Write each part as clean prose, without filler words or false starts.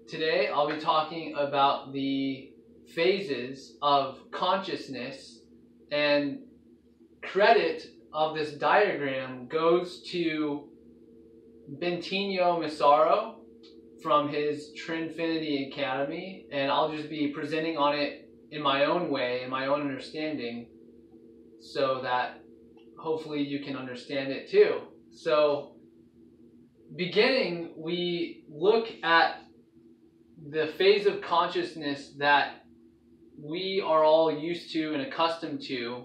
Today I'll be talking about the phases of consciousness, and credit of this diagram goes to Bentinho Massaro from his Trinfinity Academy, and I'll just be presenting on it in my own way, in my own understanding, so that hopefully you can understand it too. So beginning, we look at the phase of consciousness that we are all used to and accustomed to,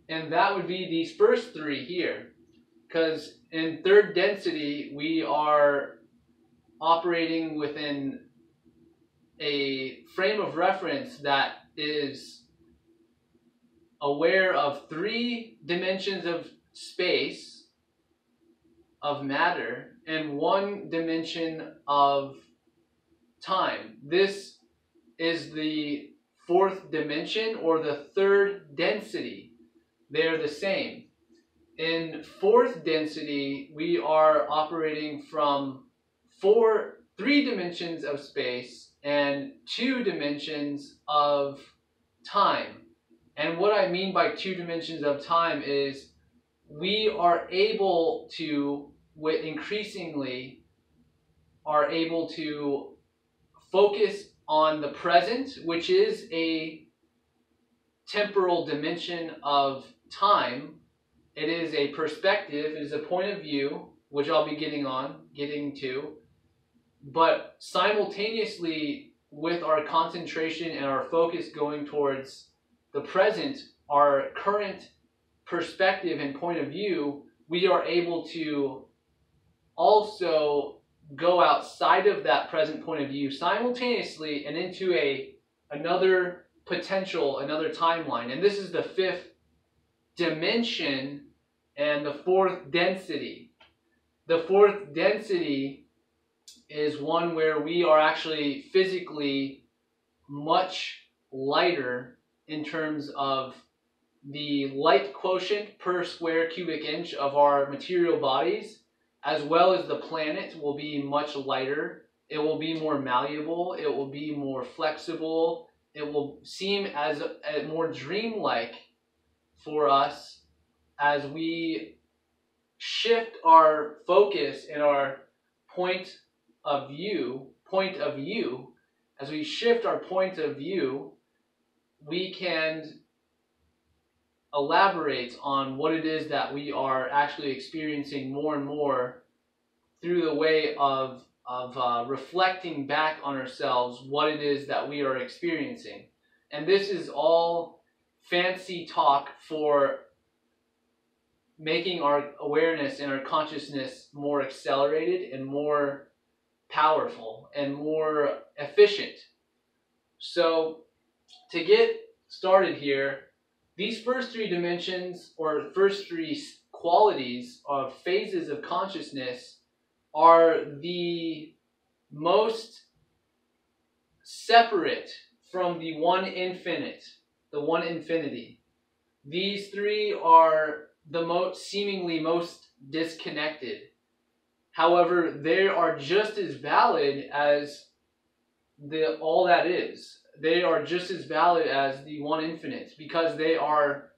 and that would be these first three here. Because in third density, we are operating within a frame of reference that is aware of 3 dimensions of space, of matter, and 1 dimension of time. This is the 4th dimension, or the 3rd density. They're the same. In 4th density, we are operating from 3 dimensions of space and 2 dimensions of time. And what I mean by 2 dimensions of time is we are able to, increasingly, are able to focus on the present, which is a temporal dimension of time. It is a perspective, it is a point of view, which I'll be getting to. But simultaneously with our concentration and our focus going towards the present, our current perspective and point of view, we are able to also go outside of that present point of view simultaneously and into another potential, another timeline. And this is the 5th dimension and the 4th density. The 4th density is one where we are actually physically much lighter in terms of the light quotient per square cubic inch of our material bodies, as well as the planet will be much lighter. It will be more malleable. It will be more flexible. It will seem as more dreamlike for us as we shift our focus and our point of view. As we shift our point of view, we can elaborate on what it is that we are actually experiencing more and more through the way of reflecting back on ourselves what it is that we are experiencing. And this is all fancy talk for making our awareness and our consciousness more accelerated and more powerful and more efficient. So to get started here, these first 3 dimensions, or first 3 qualities of phases of consciousness, are the most separate from the one infinite, the one infinity. These 3 are the seemingly most disconnected. However, they are just as valid as all that is. They are just as valid as the one infinite, because they are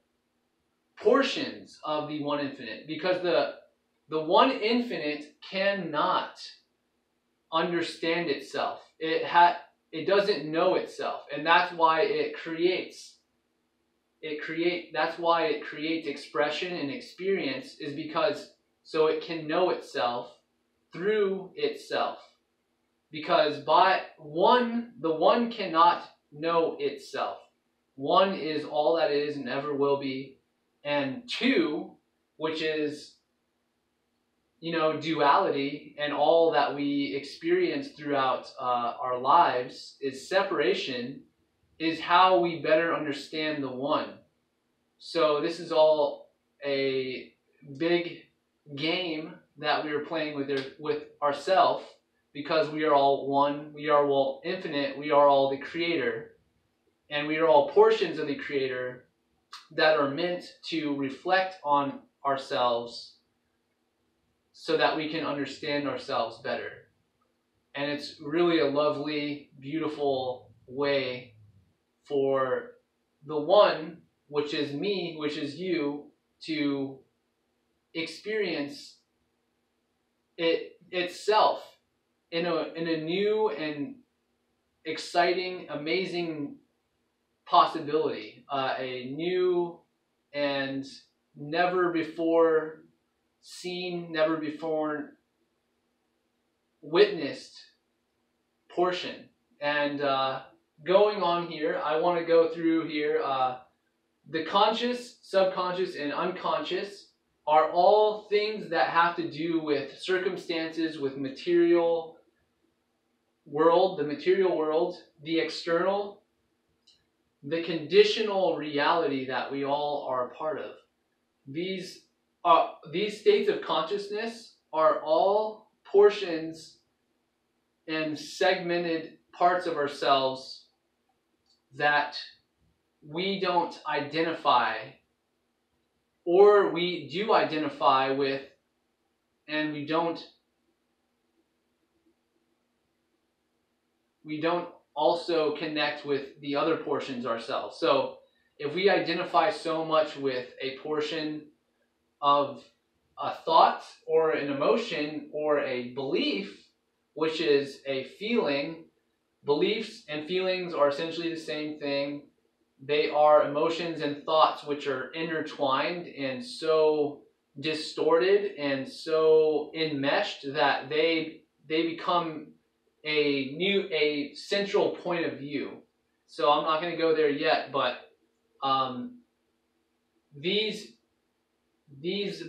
portions of the one infinite. Because the one infinite cannot understand itself. It doesn't know itself, and that's why it creates. That's why it creates expression and experience, is because so it can know itself through itself. Because the one cannot know itself. One is all that is and ever will be. And 2, which is, duality, and all that we experience throughout our lives, is separation, is how we better understand the one. So this is all a big game that we are playing with ourselves, because we are all one, we are all infinite, we are all the creator, and we are all portions of the creator that are meant to reflect on ourselves so that we can understand ourselves better. And it's really a lovely, beautiful way for the one, which is me, which is you, to experience it itself in a new and exciting, amazing possibility, a new and never before seen, never before witnessed portion. And going on here, I want to go through here. The conscious, subconscious, and unconscious are all things that have to do with circumstances, with material world, the material world, the external, the conditional reality that we all are a part of. These states of consciousness are all portions and segmented parts of ourselves that we don't identify, or we do identify with, and we don't also connect with the other portions ourselves. So if we identify so much with a portion of a thought or an emotion or a belief, which is a feeling, beliefs and feelings are essentially the same thing. They are emotions and thoughts which are intertwined and so distorted and so enmeshed that they become a central point of view. So I'm not going to go there yet, but these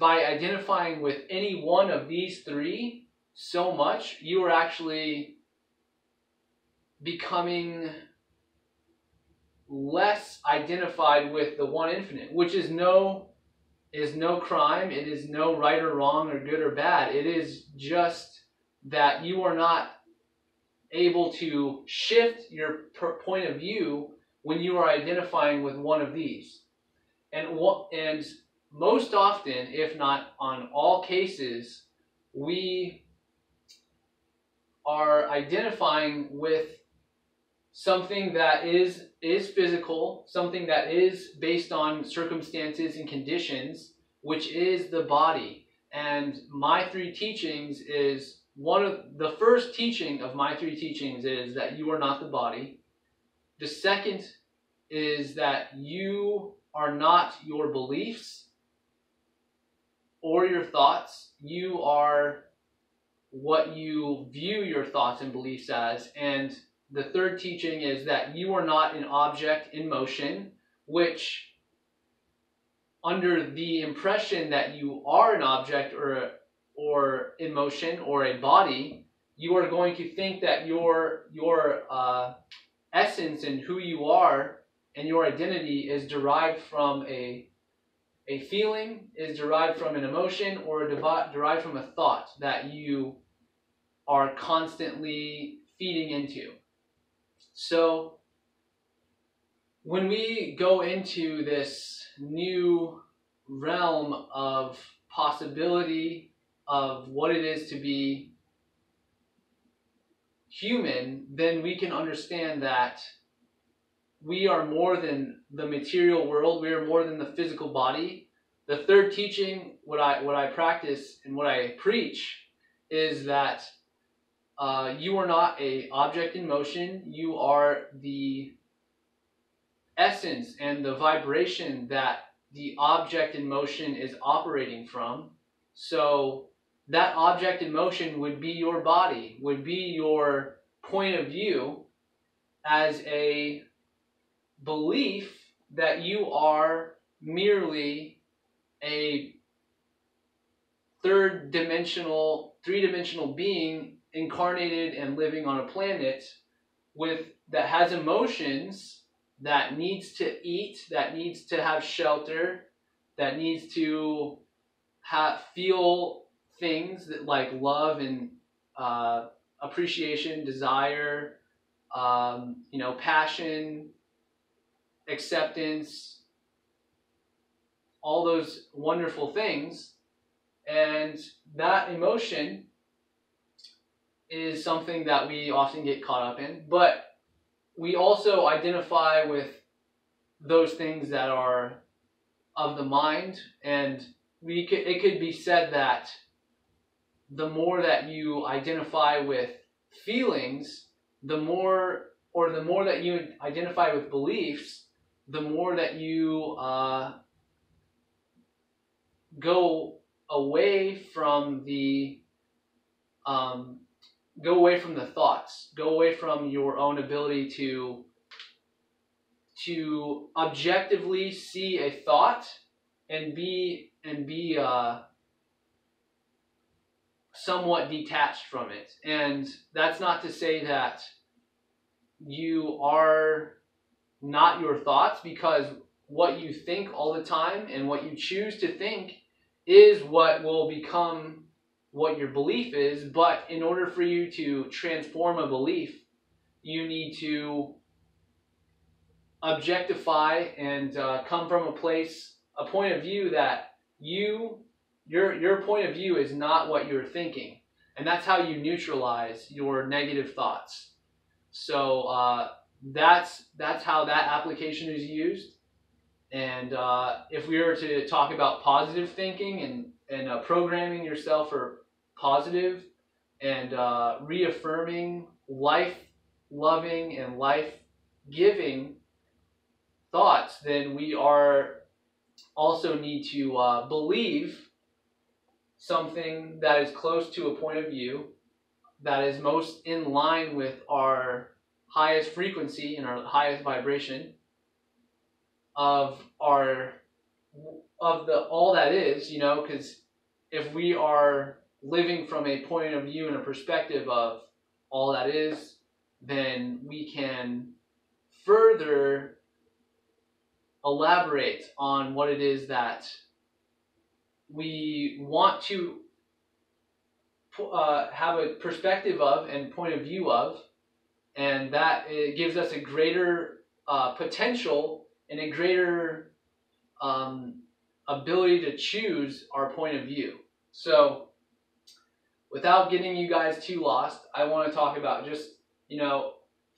by identifying with any one of these three so much, you are actually becoming less identified with the one infinite, which is no crime. It is no right or wrong or good or bad. It is just that you are not able to shift your point of view when you are identifying with one of these. And most often, if not on all cases, we are identifying with something that is physical, something that is based on circumstances and conditions, which is the body. And my three teachings is the first teaching of my three teachings is that you are not the body. The second is that you are not your beliefs or your thoughts. You are what you view your thoughts and beliefs as. And the third teaching is that you are not an object in motion, which under the impression that you are an object or in motion or a body, you are going to think that your essence and who you are and your identity is derived from a feeling, is derived from an emotion, or derived from a thought that you are constantly feeding into. So when we go into this new realm of possibility of what it is to be human, then we can understand that we are more than the material world. We are more than the physical body. The third teaching, what I practice and what I preach, is that you are not an object in motion. You are the essence and the vibration that the object in motion is operating from. So that object in motion would be your body, would be your point of view as a belief that you are merely a three-dimensional being incarnated and living on a planet that has emotions, that needs to eat, that needs to have shelter, that needs to feel things that like love and appreciation, desire, passion, acceptance, all those wonderful things. And that emotion is something that we often get caught up in, but we also identify with those things that are of the mind, and it could be said that the more that you identify with feelings, the more that you identify with beliefs, the more that you go away from the thoughts, go away from your own ability to objectively see a thought and be somewhat detached from it. And that's not to say that you are not your thoughts, because what you think all the time and what you choose to think is what will become what your belief is. But in order for you to transform a belief, you need to objectify and come from a point of view that your point of view is not what you're thinking, and that's how you neutralize your negative thoughts. So that's how that application is used. And if we were to talk about positive thinking and programming yourself for positive and reaffirming life-loving and life-giving thoughts, then we also need to believe something that is close to a point of view that is most in line with our highest frequency and our highest vibration of all that is, because if we are living from a point of view and a perspective of all that is, then we can further elaborate on what it is that we want to have a perspective of and point of view of, and that it gives us a greater potential and a greater ability to choose our point of view. So without getting you guys too lost, I want to talk about just,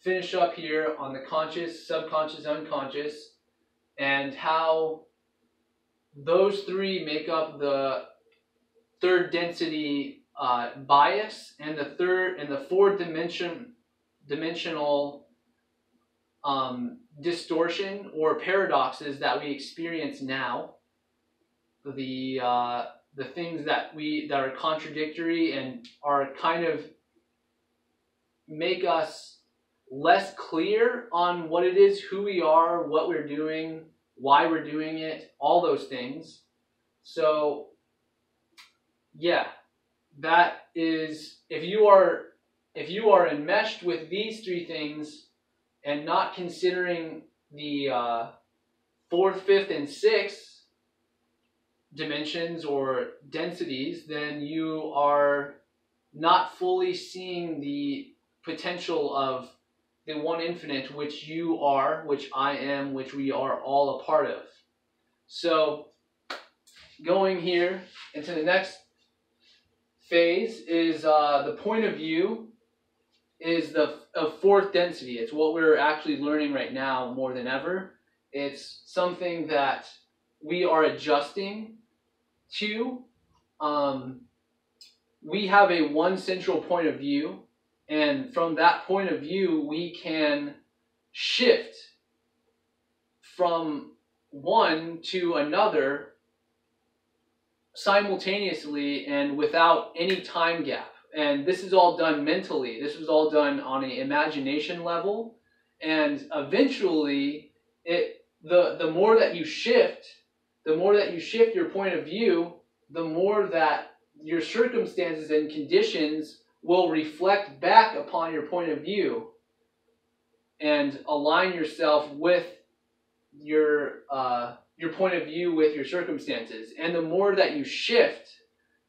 finish up here on the conscious, subconscious, unconscious, and how those three make up the third density bias and the fourth dimensional distortion or paradoxes that we experience now. The things that are contradictory and are kind of make us less clear on what it is, who we are, what we're doing, why we're doing it, all those things. So yeah, that is, if you are enmeshed with these three things and not considering the fourth, fifth, and sixth dimensions or densities, then you are not fully seeing the potential of the one infinite, which you are, which I am, which we are all a part of. So going here into the next phase is the point of view is the fourth density. It's what we're actually learning right now more than ever. It's something that we are adjusting to. We have a one central point of view, and from that point of view, we can shift from one to another simultaneously and without any time gap. And this is all done mentally. This was all done on an imagination level. And eventually, the more that you shift your point of view, the more that your circumstances and conditions will reflect back upon your point of view and align yourself with your point of view with your circumstances. And the more that you shift,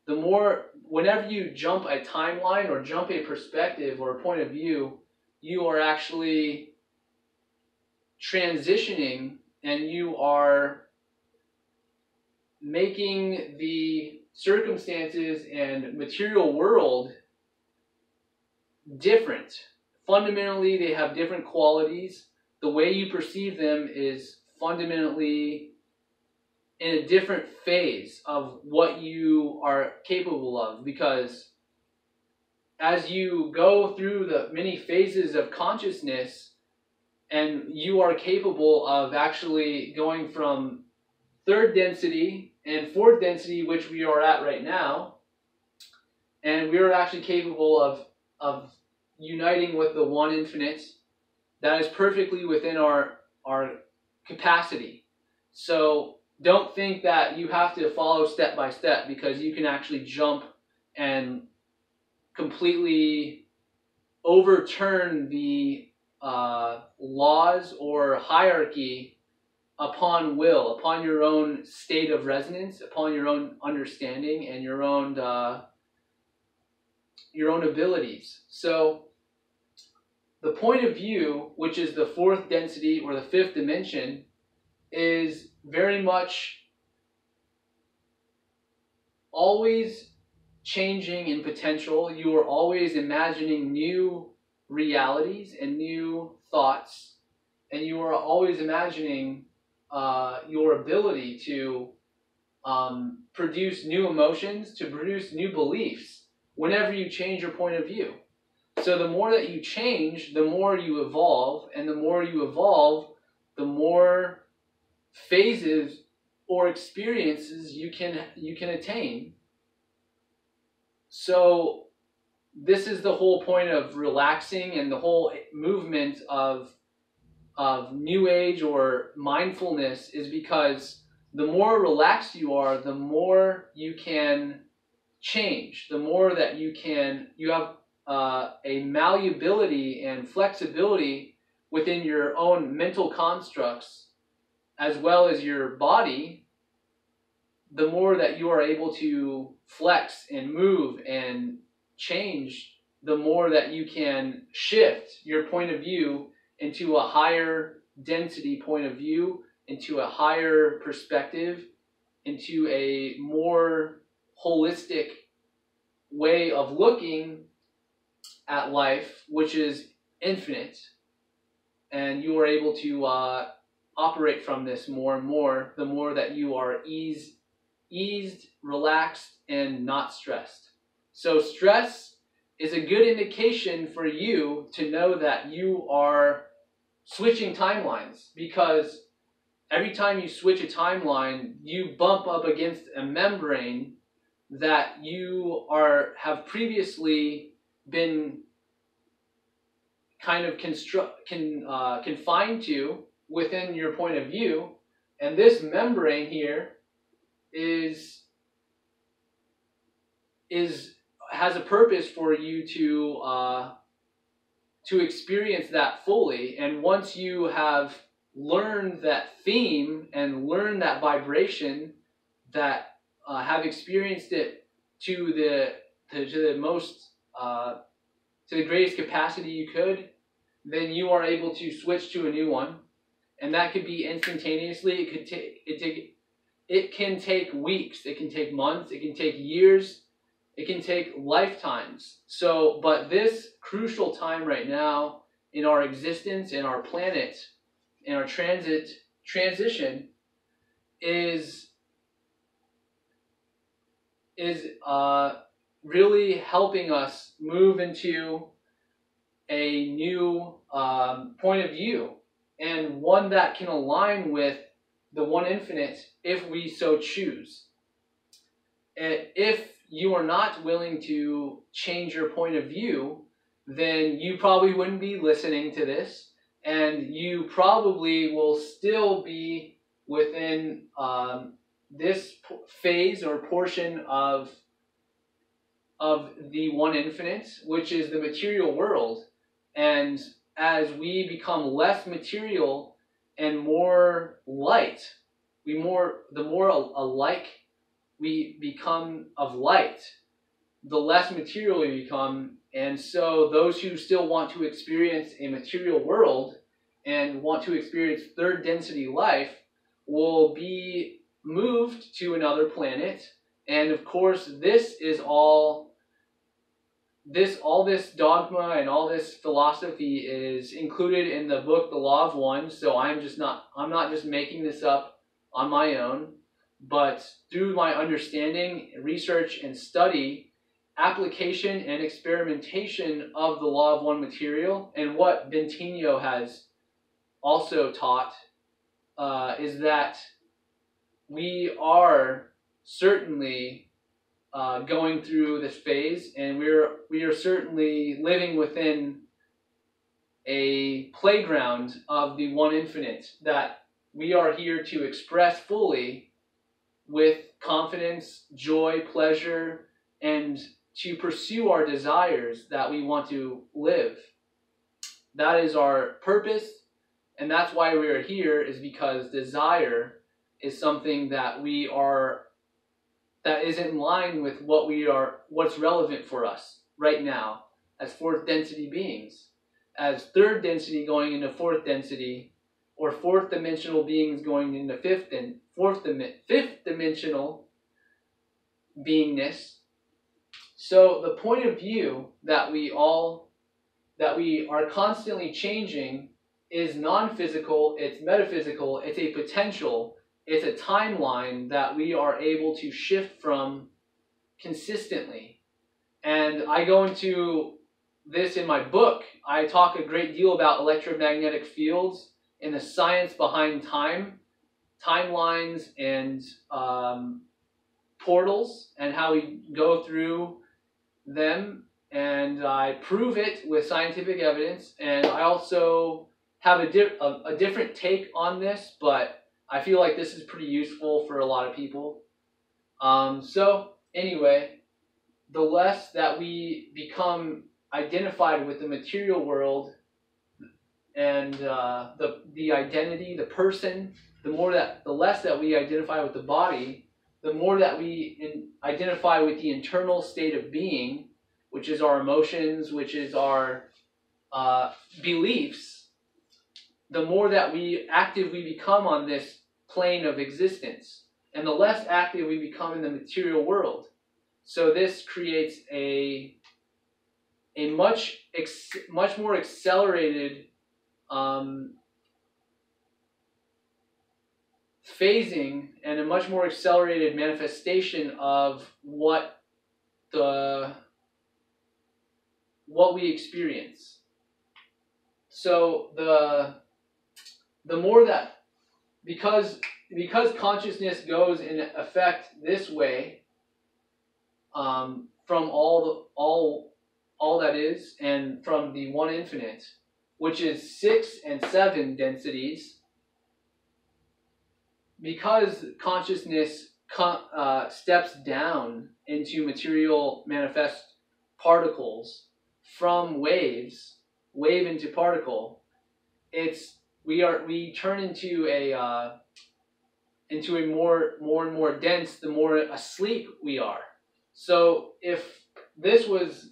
the more, whenever you jump a timeline or jump a perspective or a point of view, you are actually transitioning, and you are making the circumstances and material world different. Fundamentally, they have different qualities. The way you perceive them is fundamentally in a different phase of what you are capable of, because as you go through the many phases of consciousness, and you are capable of actually going from third density and fourth density, which we are at right now, and we are actually capable of uniting with the one infinite that is perfectly within our capacity. So don't think that you have to follow step by step, because you can actually jump and completely overturn the laws or hierarchy upon will, upon your own state of resonance, upon your own understanding and your own abilities. So the point of view, which is the fourth density or the fifth dimension, is very much always changing in potential. You are always imagining new realities and new thoughts, and you are always imagining your ability to produce new emotions, to produce new beliefs whenever you change your point of view. So the more that you change, the more you evolve, and the more you evolve, the more phases or experiences you can attain. So this is the whole point of relaxing, and the whole movement of New Age or mindfulness is because the more relaxed you are, the more you can change, the more that you have a malleability and flexibility within your own mental constructs as well as your body. The more that you are able to flex and move and change, the more that you can shift your point of view into a higher density point of view, into a higher perspective, into a more holistic way of looking at life, which is infinite. And you are able to operate from this more and more, the more that you are eased, relaxed, and not stressed. So stress is a good indication for you to know that you are switching timelines, because every time you switch a timeline, you bump up against a membrane that you have previously been kind of confined to within your point of view. And this membrane here has a purpose for you to experience that fully. And once you have learned that theme and learned that vibration, that have experienced it to the most to the greatest capacity you could, then you are able to switch to a new one. And that could be instantaneously. It can take weeks, it can take months, it can take years, it can take lifetimes. So, but this crucial time right now in our existence, in our planet, in our transition is really helping us move into a new point of view, and one that can align with the one infinite if we so choose. If you are not willing to change your point of view, then you probably wouldn't be listening to this, and you probably will still be within this phase or portion of the one infinite, which is the material world. And as we become less material and more light, the more alike we become of light, the less material we become. And so those who still want to experience a material world and want to experience third density life will be moved to another planet. And of course, this is all all this dogma and all this philosophy is included in the book The Law of One. So I'm not just making this up on my own, but through my understanding, research, and study, application and experimentation of the Law of One material, and what Bentinho has also taught, is that we are certainly going through this phase, and we are certainly living within a playground of the One Infinite that we are here to express fully with confidence, joy, pleasure, and to pursue our desires that we want to live. That is our purpose, and that's why we are here, is because desire is something that is in line with what's relevant for us right now as fourth density beings, as third density going into fourth density, or fourth dimensional beings going into fifth dimensional beingness. So the point of view that we are constantly changing is non-physical, it's metaphysical, it's a potential, it's a timeline that we are able to shift from consistently. And I go into this in my book. I talk a great deal about electromagnetic fields and the science behind timelines, and portals, and how we go through them. And I prove it with scientific evidence. And I also have a different take on this, but I feel like this is pretty useful for a lot of people. So anyway, the less that we become identified with the material world and the identity, the person, the less that we identify with the body, the more that we identify with the internal state of being, which is our emotions, which is our beliefs, the more that active we become on this plane of existence, and the less active we become in the material world. So this creates a much more accelerated phasing, and a much more accelerated manifestation of what we experience. So the more that, because consciousness goes in effect this way, from all that is, and from the One Infinite, which is 6 and 7 densities, because consciousness steps down into material manifest particles from wave into particle, we turn into a more and more dense the more asleep we are. So if this was,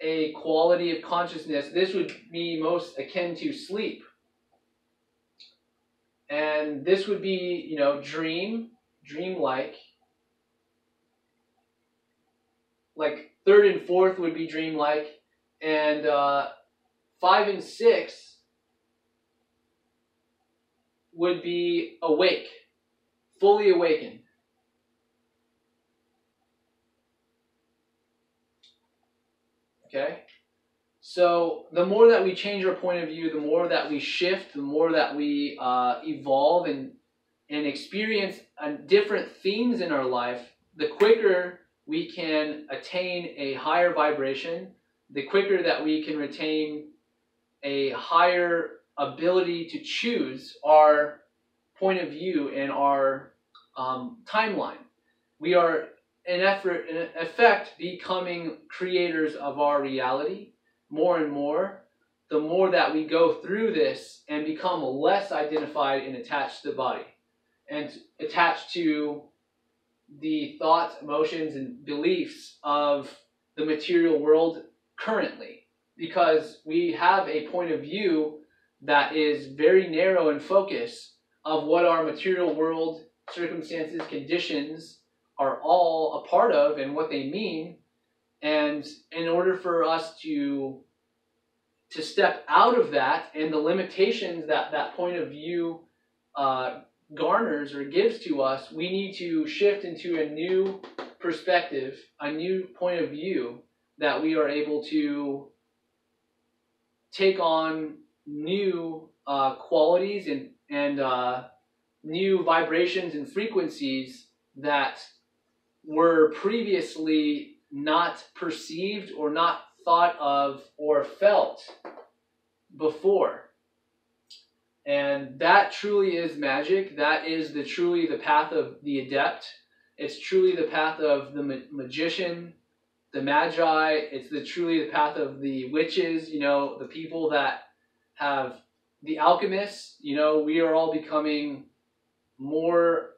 a quality of consciousness, this would be most akin to sleep. And this would be, dreamlike. Like third and fourth would be dreamlike, and 5 and 6 would be awake, fully awakened. Okay? So the more that we change our point of view, the more that we shift, the more that we evolve and experience different themes in our life, the quicker we can attain a higher vibration, the quicker that we can retain a higher ability to choose our point of view and our timeline. We are, in effect, becoming creators of our reality more and more, the more that we go through this and become less identified and attached to the body, and attached to the thoughts, emotions, and beliefs of the material world currently, because we have a point of view that is very narrow in focus of what our material world circumstances, conditions are all a part of and what they mean. And in order for us to step out of that and the limitations that that point of view garners or gives to us, we need to shift into a new perspective, a new point of view, that we are able to take on new qualities and new vibrations and frequencies that were previously not perceived or not thought of or felt before. And that truly is magic. That is truly the path of the adept. It's truly the path of the magician, the magi. It's truly the path of the witches, the people that have the alchemists. We are all becoming more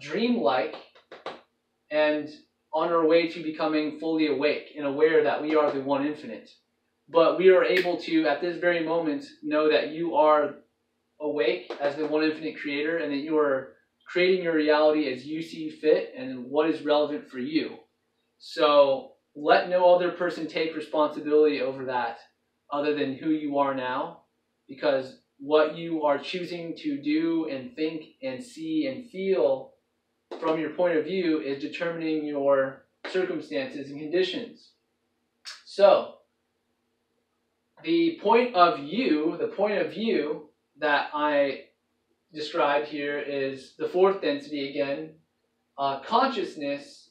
dreamlike and on our way to becoming fully awake and aware that we are the one infinite. But we are able to, at this very moment, know that you are awake as the one infinite creator, and that you are creating your reality as you see fit and what is relevant for you. So let no other person take responsibility over that other than who you are now, because what you are choosing to do and think and see and feel from your point of view is determining your circumstances and conditions. So the point of view that I described here is the fourth density again. Consciousness,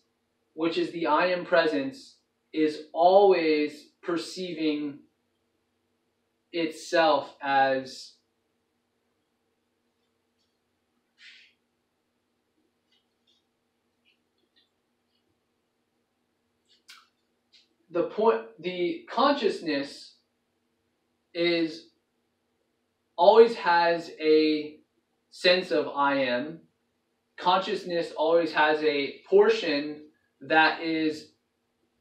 which is the I am presence, is always perceiving itself as the consciousness always has a sense of I am. Consciousness always has a portion that is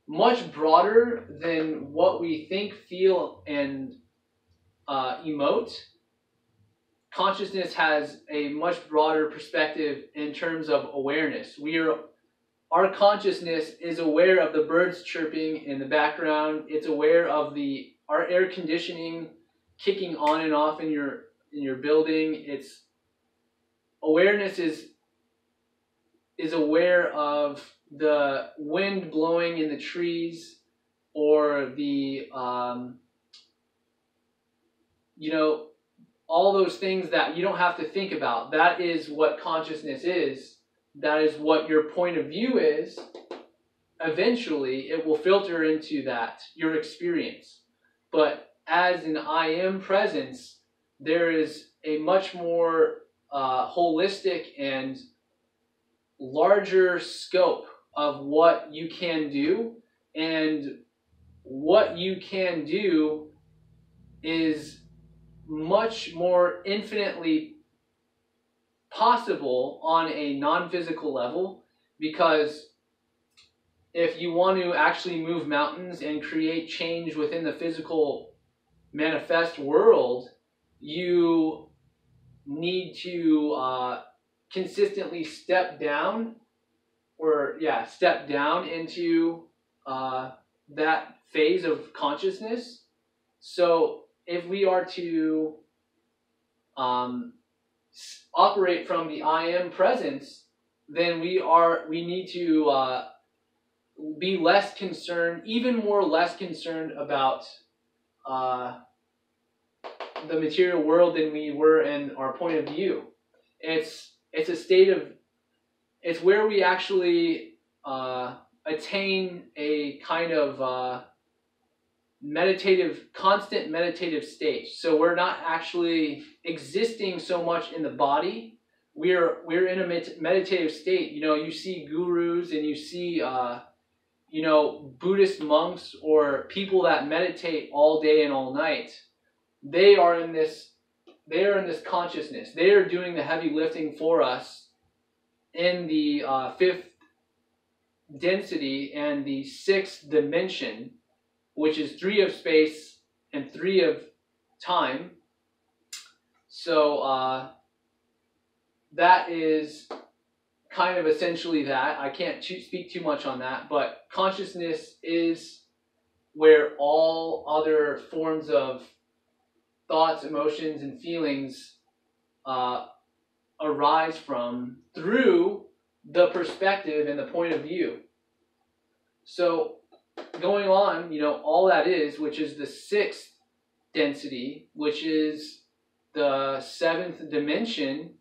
much broader than what we think, feel, and emote. Consciousness has a much broader perspective in terms of awareness. Our consciousness is aware of the birds chirping in the background. It's aware of our air conditioning kicking on and off in your building. Awareness is aware of the wind blowing in the trees, or all those things that you don't have to think about. That is what consciousness is. That is what your point of view is. Eventually, it will filter into that, your experience. But as an I am presence, there is a much more holistic and larger scope of what you can do. And what you can do is much more infinitely possible on a non-physical level, because if you want to actually move mountains and create change within the physical manifest world, you need to consistently step down into that phase of consciousness. So if we are to operate from the I am presence, then we need to be less concerned, even more less concerned about the material world than we were in our point of view. It's a state of, it's where we actually attain a kind of constant meditative state. So we're not actually existing so much in the body. We're in a meditative state. You see gurus and you see Buddhist monks or people that meditate all day and all night. They are in this consciousness. They are doing the heavy lifting for us in the fifth density and the sixth dimension, which is 3 of space and 3 of time. So that is kind of essentially that. I can't speak too much on that, but consciousness is where all other forms of thoughts, emotions, and feelings arise from through the perspective and the point of view. So going on, all that is, which is the sixth density, which is the seventh dimension,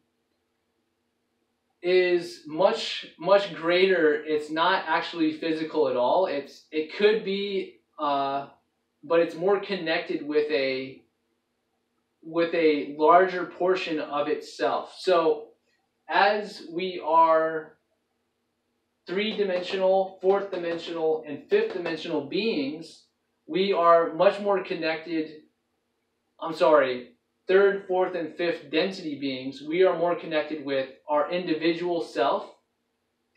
is much greater. It's not actually physical at all. It could be, but it's more connected with a larger portion of itself. So as we are three-dimensional, fourth-dimensional, and fifth-dimensional beings, we are much more connected. Third, fourth, and fifth density beings, we are more connected with our individual self.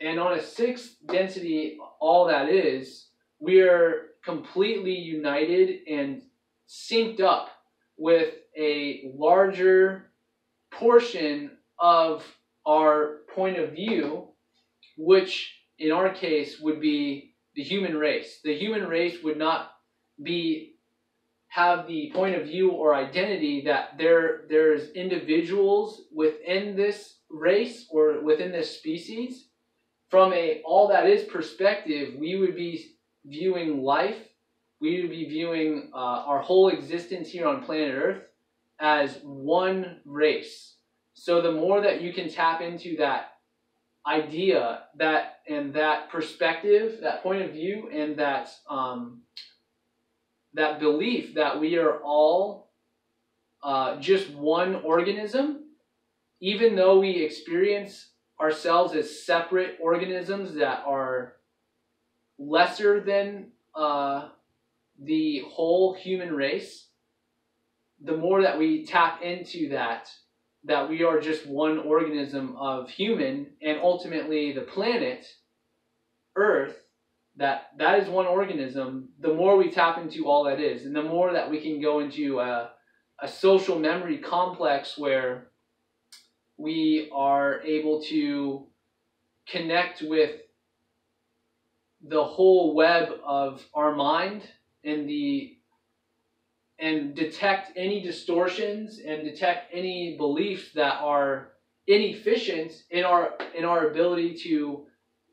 And on a sixth density, all that is, we are completely united and synced up with a larger portion of our point of view, which in our case would be the human race. The human race would not have the point of view or identity that there's individuals within this race or within this species. From a all that is perspective, we would be viewing life, we would be viewing our whole existence here on planet Earth as one race. So the more that you can tap into that idea, that perspective, that point of view, and that belief that we are all just one organism, even though we experience ourselves as separate organisms that are lesser than the whole human race, the more that we tap into that we are just one organism of human, and ultimately the planet Earth, that is one organism, the more we tap into all that is, and the more that we can go into a social memory complex where we are able to connect with the whole web of our mind and detect any distortions and detect any beliefs that are inefficient in our ability to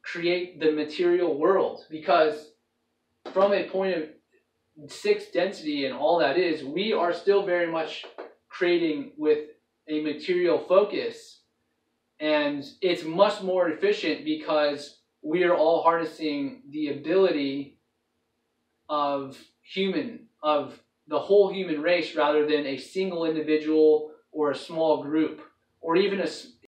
create the material world. Because from a point of sixth density and all that is, we are still very much creating with a material focus, and it's much more efficient because we are all harnessing the ability of the whole human race rather than a single individual or a small group or even